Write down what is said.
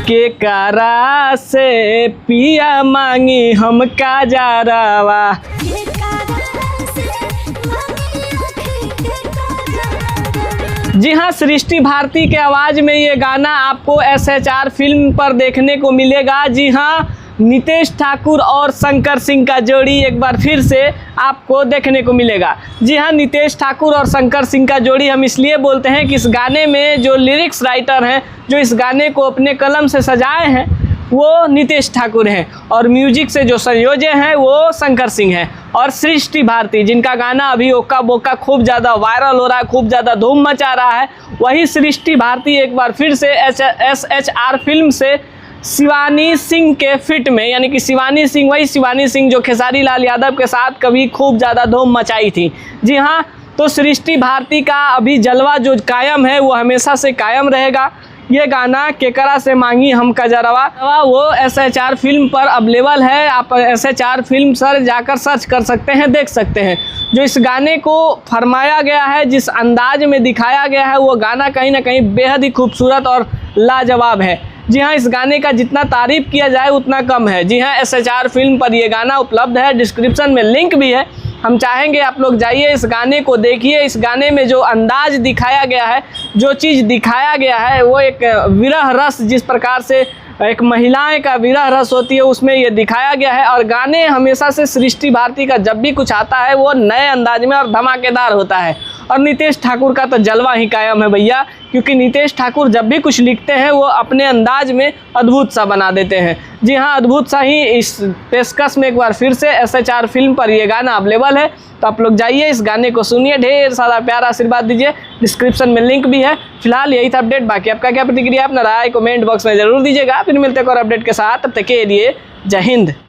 के कारा से पिया मांगी हम काजरावा। जी हाँ, सृष्टि भारती के आवाज़ में ये गाना आपको SHR फिल्म पर देखने को मिलेगा। जी हाँ, नितेश ठाकुर और शंकर सिंह का जोड़ी एक बार फिर से आपको देखने को मिलेगा। जी हाँ, नितेश ठाकुर और शंकर सिंह का जोड़ी हम इसलिए बोलते हैं कि इस गाने में जो लिरिक्स राइटर हैं, जो इस गाने को अपने कलम से सजाए हैं, वो नितेश ठाकुर हैं और म्यूजिक से जो संयोजक हैं वो शंकर सिंह हैं। और सृष्टि भारती, जिनका गाना अभी ओका बोका खूब ज़्यादा वायरल हो रहा है, खूब ज़्यादा धूम मचा रहा है, वही सृष्टि भारती एक बार फिर से SHR फिल्म से शिवानी सिंह के फिट में, यानी कि शिवानी सिंह, वही शिवानी सिंह जो खेसारी लाल यादव के साथ कभी खूब ज़्यादा धूम मचाई थी। जी हाँ, तो सृष्टि भारती का अभी जलवा जो कायम है वो हमेशा से कायम रहेगा। ये गाना केकरा से मांगी हम काजरावा, वो SHR फिल्म पर अवेलेबल है। आप SHR फिल्म सर जाकर सर्च कर सकते हैं, देख सकते हैं। जो इस गाने को फरमाया गया है, जिस अंदाज में दिखाया गया है, वो गाना कहीं ना कहीं बेहद ही खूबसूरत और लाजवाब है। जी हाँ, इस गाने का जितना तारीफ़ किया जाए उतना कम है। जी हाँ, SHR फिल्म पर ये गाना उपलब्ध है, डिस्क्रिप्शन में लिंक भी है। हम चाहेंगे आप लोग जाइए, इस गाने को देखिए। इस गाने में जो अंदाज दिखाया गया है, जो चीज़ दिखाया गया है, वो एक विरह रस, जिस प्रकार से एक महिलाएं का विरह रस होती है, उसमें ये दिखाया गया है। और गाने हमेशा से सृष्टि भारती का जब भी कुछ आता है वो नए अंदाज में और धमाकेदार होता है। और नितेश ठाकुर का तो जलवा ही कायम है भैया, क्योंकि नितेश ठाकुर जब भी कुछ लिखते हैं वो अपने अंदाज में अद्भुत सा बना देते हैं। जी हाँ, अद्भुत सा ही इस पेशकश में एक बार फिर से SHR फिल्म पर ये गाना अवेलेबल है। तो आप लोग जाइए, इस गाने को सुनिए, ढेर सारा प्यार आशीर्वाद दीजिए। डिस्क्रिप्शन में लिंक भी है। फिलहाल यही था अपडेट। बाकी आपका क्या प्रतिक्रिया, अपना राय कमेंट बॉक्स में जरूर दीजिएगा। फिर मिलते हैं और अपडेट के साथ, तब तक के लिए जय हिंद।